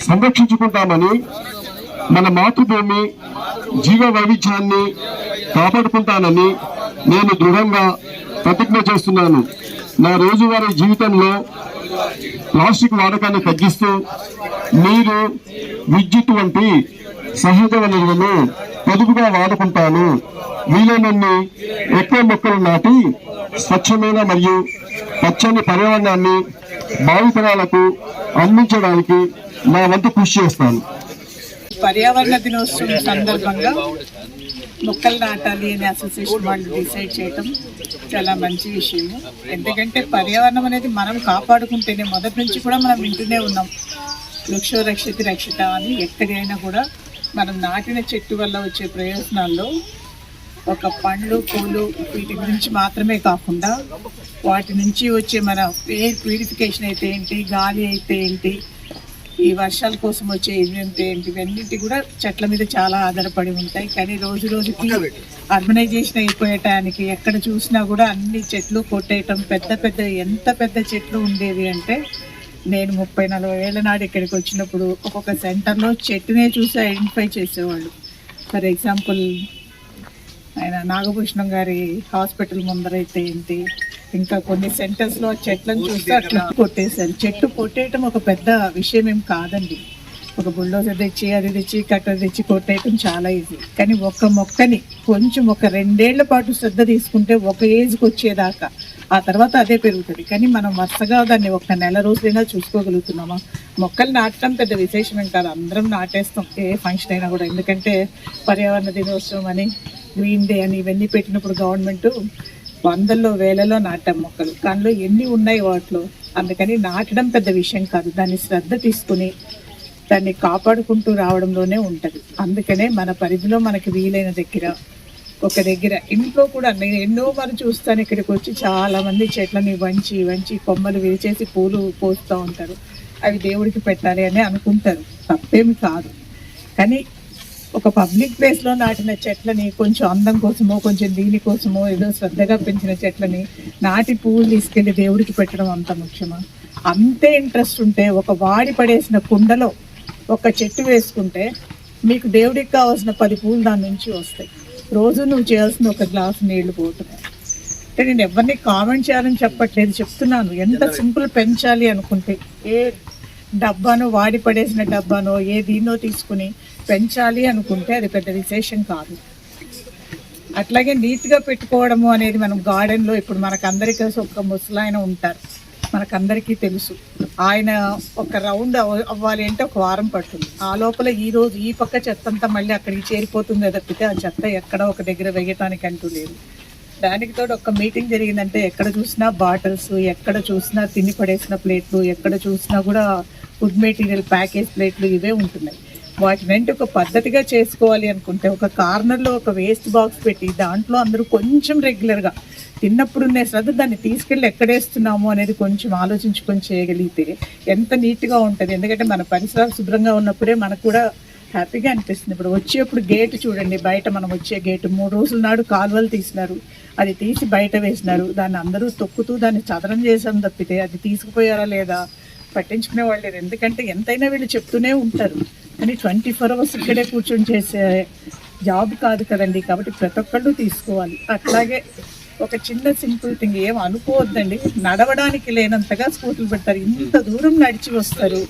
సంరక్షించుకుంటామని, మన మాతృభూమి జీవ వైవిధ్యాన్ని కాపాడుకుంటానని నేను దృఢంగా ప్రతిజ్ఞ చేస్తున్నాను. నా రోజువారీ జీవితంలో ప్లాస్టిక్ వాడకాన్ని తగ్గిస్తూ నీరు, విద్యుత్ వంటి సహజ వనరులను పొదుపుగా వాడుకుంటాను. వీలైనన్ని ఎక్కువ మొక్కలు నాటి స్వచ్ఛమైన మరియు పచ్చని పర్యావరణాన్ని భావితరాలకు అందించడానికి నా వంతు కృషి చేస్తాను. పర్యావరణ దినోత్సవం సందర్భంగా మొక్కలు నాటాలి అని అసోసియేషన్ వాళ్ళు డిసైడ్ చేయటం చాలా మంచి విషయము. ఎందుకంటే పర్యావరణం అనేది మనం కాపాడుకుంటేనే, మొదటి నుంచి కూడా మనం వింటూనే ఉన్నాం, వృక్షో రక్షిత రక్షిత అని. ఎక్కడైనా కూడా మనం నాటిన చెట్టు వల్ల వచ్చే ప్రయోజనాల్లో ఒక పండ్లు, పూలు వీటి గురించి మాత్రమే కాకుండా వాటి నుంచి వచ్చే మన ఎయిర్ ప్యూరిఫికేషన్ అయితే ఏంటి, గాలి అయితే ఏంటి, ఈ వర్షాల కోసం వచ్చే ఏంటి, ఇవన్నింటి కూడా చెట్ల మీద చాలా ఆధారపడి ఉంటాయి. కానీ రోజు రోజుకి అర్బనైజేషన్ అయిపోయటానికి ఎక్కడ చూసినా కూడా అన్ని చెట్లు కొట్టేయటం, ఎంత పెద్ద చెట్లు ఉండేవి అంటే, నేను 30-40 ఏళ్ల నాడు ఇక్కడికి వచ్చినప్పుడు ఒక్కొక్క సెంటర్లో చెట్టునే చూసి ఐడెంటిఫై చేసేవాళ్ళు. ఫర్ ఎగ్జాంపుల్ ఆయన నాగభూషణం గారి హాస్పిటల్ ముందరైతే ఏంటి, ఇంకా కొన్ని సెంటర్స్లో చెట్లను చూస్తే అట్లా కొట్టేశారు. చెట్టు కొట్టేయటం ఒక పెద్ద విషయం ఏం కాదండి. ఒక బుల్డోజర్ తెచ్చి అది తెచ్చి కట్టర్ తెచ్చి కొట్టేయటం చాలా ఈజీ. కానీ ఒక మొక్కని కొంచెం ఒక 2 ఏళ్ల పాటు శ్రద్ధ తీసుకుంటే ఒక ఏజ్కి వచ్చేదాకా, ఆ తర్వాత అదే పెరుగుతుంది. కానీ మనం వరుసగా దాన్ని ఒక నెల రోజులైనా చూసుకోగలుగుతున్నామా? మొక్కలు నాటడం పెద్ద విశేషమేం కాదు, అందరం నాటేస్తాం ఏ ఫంక్షన్ అయినా కూడా. ఎందుకంటే పర్యావరణ దినోత్సవం అని, గ్రీన్ డే అని ఇవన్నీ పెట్టినప్పుడు గవర్నమెంట్ 100లో 1000లో నాటాం మొక్కలు. కానీ ఎన్ని ఉన్నాయి వాటిలో? అందుకని నాటడం పెద్ద విషయం కాదు, దాన్ని శ్రద్ధ తీసుకుని దాన్ని కాపాడుకుంటూ రావడంలోనే ఉంటుంది. అందుకనే మన పరిధిలో మనకి వీలైన ఒక దగ్గర ఇంట్లో కూడా నేను ఎన్నో మరి చూస్తాను, ఇక్కడికి వచ్చి చాలామంది చెట్లని వంచి కొమ్మలు విరిచేసి పూలు పోస్తూ ఉంటారు. అవి దేవుడికి పెట్టాలి అని అనుకుంటారు, తప్పేమి కాదు. కానీ ఒక పబ్లిక్ ప్లేస్లో నాటిన చెట్లని కొంచెం అందం కోసమో, కొంచెం దీనికోసమో, ఏదో శ్రద్ధగా పెంచిన చెట్లని నాటి పువ్వులు తీసుకెళ్లి దేవుడికి పెట్టడం అంత ముఖ్యమా? అంతే ఇంట్రెస్ట్ ఉంటే ఒక వాడి పడేసిన కుండలో ఒక చెట్టు వేసుకుంటే మీకు దేవుడికి కావాల్సిన 10 పూలు దాని నుంచి వస్తాయి. రోజు నువ్వు చేయాల్సిన ఒక గ్లాసు నీళ్లు పోతున్నాయి. అంటే నేను ఎవరిని కామెంట్ చేయాలని చెప్పట్లేదు, చెప్తున్నాను. ఎంత సింపుల్ పెంచాలి అనుకుంటే, ఏ డబ్బానో, వాడి పడేసిన డబ్బానో, ఏ దీన్నో తీసుకుని పెంచాలి అనుకుంటే అది పెద్ద విశేషం కాదు. అట్లాగే నీట్గా పెట్టుకోవడము అనేది, మనం గార్డెన్లో ఇప్పుడు మనకందరికీ ఒక ముసలాయన ఉంటారు, మనకందరికీ తెలుసు. ఆయన ఒక రౌండ్ అవ్వాలి అంటే 1 వారం పడుతుంది. ఆ లోపల ఈరోజు ఈ పక్క చెత్త అంతా మళ్ళీ అక్కడికి చేరిపోతుంది తప్పితే ఆ చెత్త ఎక్కడ ఒక దగ్గర వేయటానికి అంటూ లేదు. దానికి తోడు ఒక మీటింగ్ జరిగిందంటే ఎక్కడ చూసినా బాటిల్స్, ఎక్కడ చూసినా తిని పడేసిన ప్లేట్లు, ఎక్కడ చూసినా కూడా ఫుడ్ మెటీరియల్ ప్యాకేజ్ ప్లేట్లు ఇవే ఉంటున్నాయి. వాటినంటే ఒక పద్ధతిగా చేసుకోవాలి అనుకుంటే ఒక కార్నర్లో ఒక వేస్ట్ బాక్స్ పెట్టి దాంట్లో అందరూ కొంచెం రెగ్యులర్గా తిన్నప్పుడు ఉండే శ్రద్ధ దాన్ని తీసుకెళ్ళి ఎక్కడేస్తున్నాము అనేది కొంచెం ఆలోచించుకొని చేయగలిగితే ఎంత నీట్గా ఉంటుంది. ఎందుకంటే మన పరిసరాలు శుభ్రంగా ఉన్నప్పుడే మనకు కూడా హ్యాపీగా అనిపిస్తుంది. ఇప్పుడు వచ్చేప్పుడు గేటు చూడండి, బయట మనం వచ్చే గేటు 3 రోజుల నాడు కాలువలు తీసినారు, అది తీసి బయట వేసినారు. దాన్ని అందరూ తొక్కుతూ దాన్ని చదరం చేసాం తప్పితే అది తీసుకుపోయారా లేదా పట్టించుకునే వాళ్ళు లేరు. ఎందుకంటే ఎంతైనా వీళ్ళు చెప్తూనే ఉంటారు, కానీ 24 అవర్స్ ఇక్కడే కూర్చొని చేసే జాబ్ కాదు కదండి. కాబట్టి ప్రతి ఒక్కళ్ళు తీసుకోవాలి. అట్లాగే ఒక చిన్న సింపుల్ థింగ్, ఏం అనుకోవద్దండి, నడవడానికి లేనంతగా స్కూటర్లు పెడతారు. ఇంత దూరం నడిచి వస్తారు,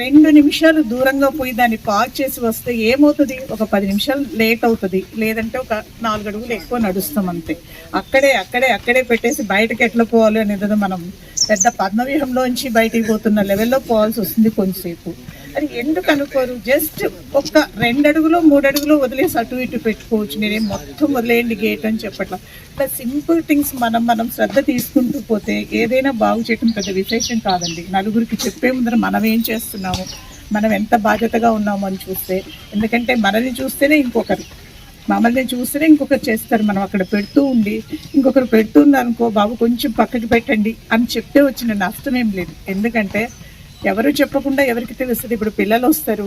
2 నిమిషాలు దూరంగా పోయి దాన్ని పార్క్ చేసి వస్తే ఏమవుతుంది? ఒక 10 నిమిషాలు లేట్ అవుతుంది, లేదంటే ఒక 4 అడుగులు ఎక్కువ నడుస్తాం అంతే. అక్కడే పెట్టేసి బయటకు ఎట్లా పోవాలి అనేది మనం పెద్ద పద్మవ్యూహంలోంచి బయటికి పోతున్న లెవెల్లో పోవాల్సి వస్తుంది కొంచెంసేపు. అది ఎందుకు అనుకోరు? జస్ట్ ఒక 2 అడుగులో 3 అడుగులో వదిలేసి అటు ఇటు పెట్టుకోవచ్చు. నేనేం మొత్తం వదిలేయండి గేట్ అని చెప్పట్లా. ఇట్లా సింపుల్ థింగ్స్ మనం శ్రద్ధ తీసుకుంటూ పోతే ఏదైనా బాగు చేయడం పెద్ద విశేషం కాదండి. నలుగురికి చెప్పే ముందర మనం ఏం చేస్తున్నాము, మనం ఎంత బాధ్యతగా ఉన్నాము అని చూస్తే, ఎందుకంటే మనల్ని చూస్తేనే ఇంకొకరు, మమ్మల్ని చూస్తేనే ఇంకొకరు చేస్తారు. మనం అక్కడ పెడుతూ ఉండి ఇంకొకరు పెడుతుంది అనుకో, బాబు కొంచెం పక్కకి పెట్టండి అని చెప్తే వచ్చిన నష్టం ఏం లేదు. ఎందుకంటే ఎవరు చెప్పకుండా ఎవరికి తెలుస్తుంది? ఇప్పుడు పిల్లలు వస్తారు,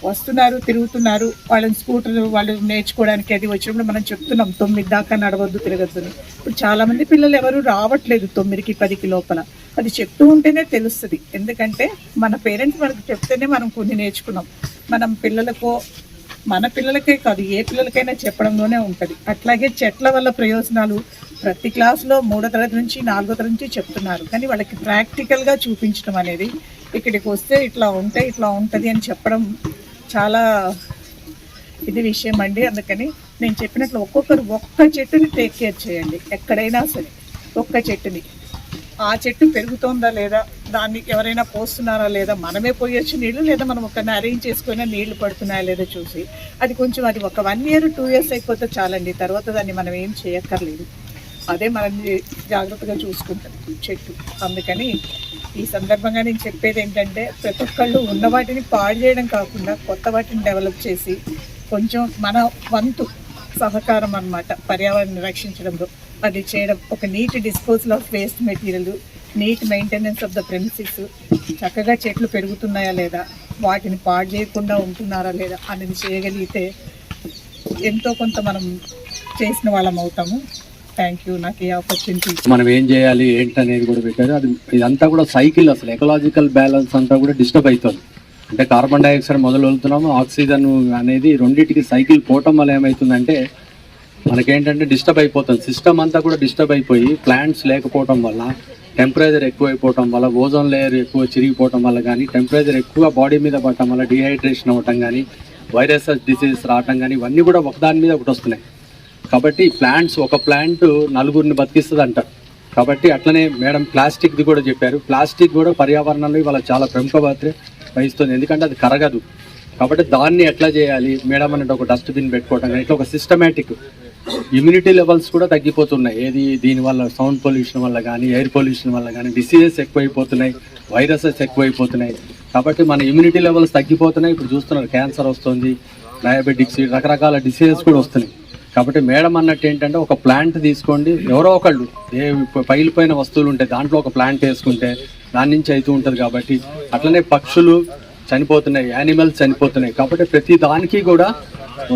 వస్తున్నారు, తిరుగుతున్నారు, వాళ్ళని స్కూటర్ వాళ్ళు నేర్చుకోవడానికి అది వచ్చినప్పుడు మనం చెప్తున్నాం 9 దాకా నడవద్దు, తిరగద్దు. ఇప్పుడు చాలామంది పిల్లలు ఎవరు రావట్లేదు 9కి 10కి లోపల. అది చెప్తూ ఉంటేనే తెలుస్తుంది. ఎందుకంటే మన పేరెంట్స్ మనకు చెప్తేనే మనం కొన్ని నేర్చుకున్నాం. మనం మన పిల్లలకే కాదు, ఏ పిల్లలకైనా చెప్పడంలోనే ఉంటుంది. అట్లాగే చెట్ల వల్ల ప్రయోజనాలు ప్రతి క్లాస్లో 3వ తరగతి నుంచి 4వ తరగతి నుంచి చెప్తున్నారు. కానీ వాళ్ళకి ప్రాక్టికల్గా చూపించడం అనేది, ఇక్కడికి వస్తే ఇట్లా ఉంటుంది అని చెప్పడం చాలా ఇది విషయం అండి. అందుకని నేను చెప్పినట్లు ఒక్కొక్కరు ఒక్క చెట్టుని టేక్ కేర్ చేయండి. ఎక్కడైనా సరే ఒక్క చెట్టుని, ఆ చెట్టు పెరుగుతోందా లేదా, దాన్ని ఎవరైనా పోస్తున్నారా లేదా, మనమే పోయొచ్చు నీళ్ళు, లేదా మనం ఒకరిని అరేంజ్ చేసుకుని నీళ్లు పడుతున్నాయా లేదా చూసి, అది ఒక 1 year 2 years అయిపోతే చాలండి. తర్వాత దాన్ని మనం ఏం చేయక్కర్లేదు. అదే మనల్ని జాగ్రత్తగా చూసుకుంటుంది చెట్టు. అందుకని ఈ సందర్భంగా నేను చెప్పేది ఏంటంటే, ప్రతి ఒక్కళ్ళు ఉన్న వాటిని పాడు చేయడం కాకుండా కొత్త వాటిని డెవలప్ చేసి కొంచెం మన వంతు సహకారం అన్నమాట పర్యావరణాన్ని రక్షించడంలో అది చేయడం. ఒక neat disposal of waste material, neat maintenance of the premises, చక్కగా చెట్లు పెరుగుతున్నాయా లేదా, వాటిని పాడు చేయకుండా ఉంటున్నారా లేదా అనేది చేయగలిగితే ఎంతో కొంత మనం చేసిన వాళ్ళం అవుతాము. థ్యాంక్ యూ నాకు ఈ ఆపర్చునిటీ. మనం ఏం చేయాలి ఏంటనేది కూడా పెట్టారు. అది ఇదంతా కూడా సైకిల్, అసలు ఎకలాజికల్ బ్యాలెన్స్ అంతా కూడా డిస్టర్బ్ అవుతుంది. అంటే కార్బన్ డైఆక్సైడ్ మొదలు వెళ్తున్నాము, ఆక్సిజన్ అనేది రెండింటికి సైకిల్ పోవటం వల్ల ఏమవుతుందంటే మనకేంటంటే డిస్టర్బ్ అయిపోతుంది. సిస్టమ్ అంతా కూడా డిస్టర్బ్ అయిపోయి ప్లాంట్స్ లేకపోవటం వల్ల, టెంపరేచర్ ఎక్కువైపోవటం వల్ల, ఓజోన్ లేయర్ ఎక్కువ చిరిగిపోవటం వల్ల కానీ, టెంపరేచర్ ఎక్కువ బాడీ మీద పడటం వల్ల డిహైడ్రేషన్ అవ్వటం కానీ, వైరసెస్ డిసీజెస్ రావటం కానీ, ఇవన్నీ కూడా ఒకదాని మీద ఒకటి వస్తున్నాయి. కాబట్టి ఒక ప్లాంట్ 4గురిని బతికిస్తుంది అంటారు. కాబట్టి అట్లనే మేడం ప్లాస్టిక్ది కూడా చెప్పారు. ప్లాస్టిక్ కూడా పర్యావరణంలో ఇవాళ చాలా ప్రముఖ పాత్ర వహిస్తుంది. ఎందుకంటే అది కరగదు. కాబట్టి దాన్ని ఎట్లా చేయాలి మేడం అన్నట్టు ఒక డస్ట్బిన్ పెట్టుకోవడం కానీ, ఇట్లా ఒక సిస్టమేటిక్ ఇమ్యూనిటీ లెవెల్స్ కూడా తగ్గిపోతున్నాయి. దీనివల్ల సౌండ్ పొల్యూషన్ వల్ల కానీ, ఎయిర్ పొల్యూషన్ వల్ల కానీ డిసీజెస్ ఎక్కువైపోతున్నాయి, వైరసెస్ ఎక్కువైపోతున్నాయి. కాబట్టి మన ఇమ్యూనిటీ లెవెల్స్ తగ్గిపోతున్నాయి. ఇప్పుడు చూస్తున్నారు క్యాన్సర్ వస్తుంది, డయాబెటిక్స్, రకరకాల డిసీజెస్ కూడా వస్తున్నాయి. కాబట్టి మేడం అన్నట్టు ఏంటంటే ఒక ప్లాంట్ తీసుకోండి, ఎవరో ఒకళ్ళు పగిలిపోయిన వస్తువులు ఉంటాయి, దాంట్లో ఒక ప్లాంట్ వేసుకుంటే దాని నుంచి అవుతూ ఉంటుంది. కాబట్టి అట్లనే పక్షులు చనిపోతున్నాయి, యానిమల్స్ చనిపోతున్నాయి. కాబట్టి ప్రతి దానికి కూడా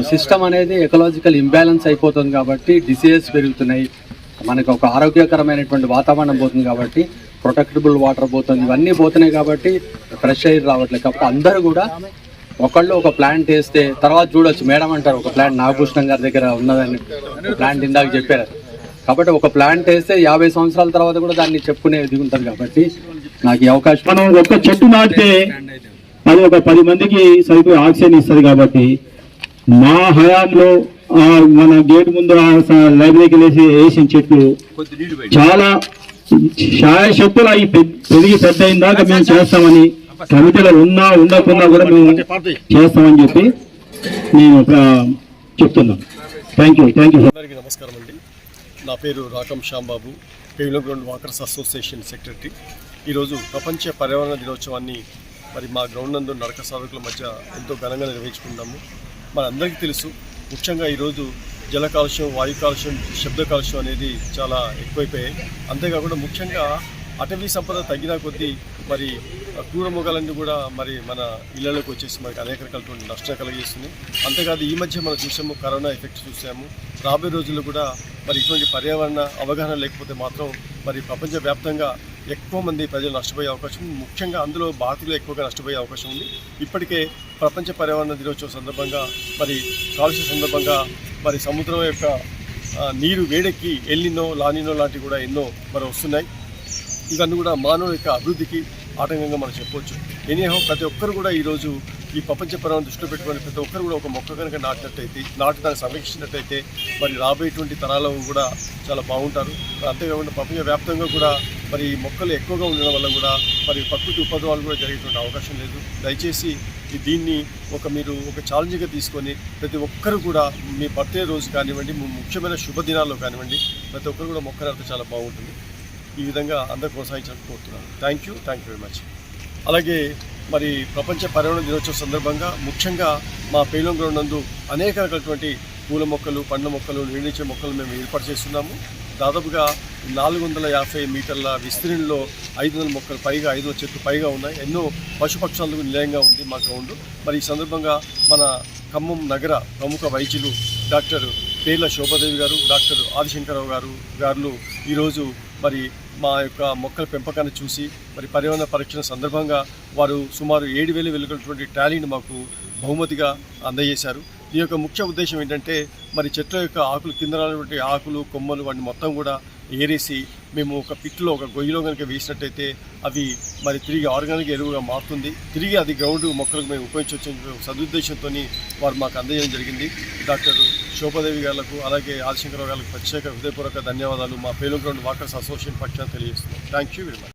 సిస్టమ్ అనేది ఎకలాజికల్ ఇంబ్యాలెన్స్ అయిపోతుంది. కాబట్టి డిసీజెస్ పెరుగుతున్నాయి, మనకు ఒక ఆరోగ్యకరమైనటువంటి వాతావరణం పోతుంది. కాబట్టి ప్రొటెక్టబుల్ వాటర్ పోతుంది, ఇవన్నీ పోతున్నాయి. కాబట్టి ఫ్రెష్ ఎయిర్ రావట్లేదు. కాబట్టి అందరూ కూడా ఒకళ్ళు ఒక ప్లాంట్ వేస్తే తర్వాత చూడొచ్చు. మేడం అంటారు ఒక ప్లాంట్ నాగభూషణం గారి దగ్గర ఉన్నదని ప్లాంట్ ఇందాక చెప్పారు. కాబట్టి ఒక ప్లాంట్ వేస్తే 50 సంవత్సరాల తర్వాత కూడా దాన్ని చెప్పుకునేది ఉంటుంది. కాబట్టి నాకు ఈ అవకాశం, మనం ఒక చెట్టు నాటితే అది ఒక 10 మందికి సరిపోయి ఆక్సిజన్ ఇస్తుంది. కాబట్టి మా హయాంలో మన గేట్ ముందు లైబ్రరీకి వేసిన చెట్లు చాలా శాయశక్తులు అవి పెరిగి పెద్ద అయిన దాకా మేము చేస్తామని, కమిటీలో ఉన్నా ఉండకుండా కూడా మేము చేస్తామని చెప్పి నేను చెప్తున్నాను. Thank you. అందరికీ నమస్కారం అండి. నా పేరు రాకం శ్యాంబాబు, పేవ్లో గ్రౌండ్ వాకర్స్ అసోసియేషన్ సెక్రటరీ. ఈరోజు ప్రపంచ పర్యావరణ దినోత్సవాన్ని మరి మా గ్రౌండ్ నందు నడక సాధకుల మధ్య ఎంతో ఘనంగా నిర్వహించుకున్నాము. మనందరికీ తెలుసు, ముఖ్యంగా ఈరోజు జల కాలుష్యం, వాయు కాలుష్యం, శబ్ద కాలుష్యం అనేది చాలా ఎక్కువైపోయాయి. అంతేకాకుండా ముఖ్యంగా అటవీ సంపద తగ్గిన కొద్దీ మరి క్రూర మృగాలన్నీ కూడా మరి మన ఇళ్లలోకి వచ్చేసి మనకి అనేక రకాలటువంటి నష్టం కలిగిస్తుంది. అంతేకాదు ఈ మధ్య మనం చూసాము, కరోనా ఎఫెక్ట్ చూసాము. రాబోయే రోజుల్లో కూడా మరి ఇటువంటి పర్యావరణ అవగాహన లేకపోతే మాత్రం మరి ప్రపంచవ్యాప్తంగా ఎక్కువ మంది ప్రజలు నష్టపోయే అవకాశం ఉంది. ముఖ్యంగా అందులో భారతీయులు ఎక్కువగా నష్టపోయే అవకాశం ఉంది. ఇప్పటికే ప్రపంచ పర్యావరణ దినోత్సవం సందర్భంగా మరి కాలుష్య సందర్భంగా మరి సముద్రం యొక్క నీరు వేడెక్కి ఎల్నినో, లానినో లాంటివి కూడా ఎన్నో మరి వస్తున్నాయి. ఇవన్నీ కూడా మానవుల యొక్క అభివృద్ధికి ఆటంకంగా మనం చెప్పవచ్చు. ఎనీహౌ ప్రతి ఒక్కరు కూడా ఈరోజు ఈ ప్రపంచ పర్యావరణం దృష్టిలో పెట్టుకొని ప్రతి ఒక్కరు కూడా ఒక మొక్క కనుక దాన్ని సంరక్షించినట్టయితే మరి రాబోయేటువంటి తరాలు కూడా చాలా బాగుంటారు. అంతేకాకుండా ప్రపంచవ్యాప్తంగా కూడా మరి ఈ మొక్కలు ఎక్కువగా ఉండడం వల్ల కూడా మరి ప్రకృతి ఉపద్రవాలు కూడా జరిగేటువంటి అవకాశం లేదు. దయచేసి దీన్ని మీరు ఒక ఛాలెంజ్గా తీసుకొని ప్రతి ఒక్కరు కూడా మీ బర్త్డే రోజు కానివ్వండి, ముఖ్యమైన శుభదినాల్లో కానివ్వండి, ప్రతి ఒక్కరు కూడా మొక్క నాటితే చాలా బాగుంటుంది. ఈ విధంగా అందరూ కొనసాగించాలని కోరుతున్నాను. Thank you very much. అలాగే మరి ప్రపంచ పర్యావరణ దినోత్సవం సందర్భంగా ముఖ్యంగా మా పేవ్లో గ్రౌండ్ నందు అనేక రకాలటువంటి పూల మొక్కలు, పండ్ల మొక్కలు, నీళ్ళిచ్చే మొక్కలు మేము ఏర్పాటు చేస్తున్నాము. దాదాపుగా 450 మీటర్ల విస్తీర్ణంలో 500 మొక్కలు పైగా, 500 చెట్లు పైగా ఉన్నాయి. ఎన్నో పశుపక్షాలకు నిలయంగా ఉంది మా గ్రౌండ్. మరి ఈ సందర్భంగా మన ఖమ్మం నగర ప్రముఖ వైద్యులు డాక్టర్ పేర్ల శోభాదేవి గారు, డాక్టర్ ఆదిశంకరరావు గారు ఈరోజు మరి మా యొక్క మొక్కల పెంపకాన్ని చూసి మరి పర్యావరణ పరీక్షణ సందర్భంగా వారు సుమారు 7,000 వెలుగున్నటువంటి టాలీని మాకు బహుమతిగా అందజేశారు. ఈ యొక్క ముఖ్య ఉద్దేశం ఏంటంటే మరి చెట్ల యొక్క ఆకులు కింద రానటువంటి ఆకులు, కొమ్మలు వాటిని మొత్తం కూడా ఏరేసి మేము ఒక పిట్లో, ఒక గొయ్యిలో కనుక వేసినట్టయితే అవి మరి తిరిగి ఆర్గానిక్ ఎరువుగా మారుతుంది. తిరిగి అది గ్రౌండ్ మొక్కలకు మేము ఉపయోగించవచ్చు సదుద్దేశంతో వారు మాకు అందజేయడం జరిగింది. డాక్టర్ శోభాదేవి గారికి అలాగే ఆదిశంకరరావు గారికి ప్రత్యేక హృదయపూర్వక ధన్యవాదాలు మా పేలుం గ్రౌండ్ వాకర్స్ అసోసియేషన్ పక్షాన్ని తెలియజేస్తున్నాం. Thank you very much.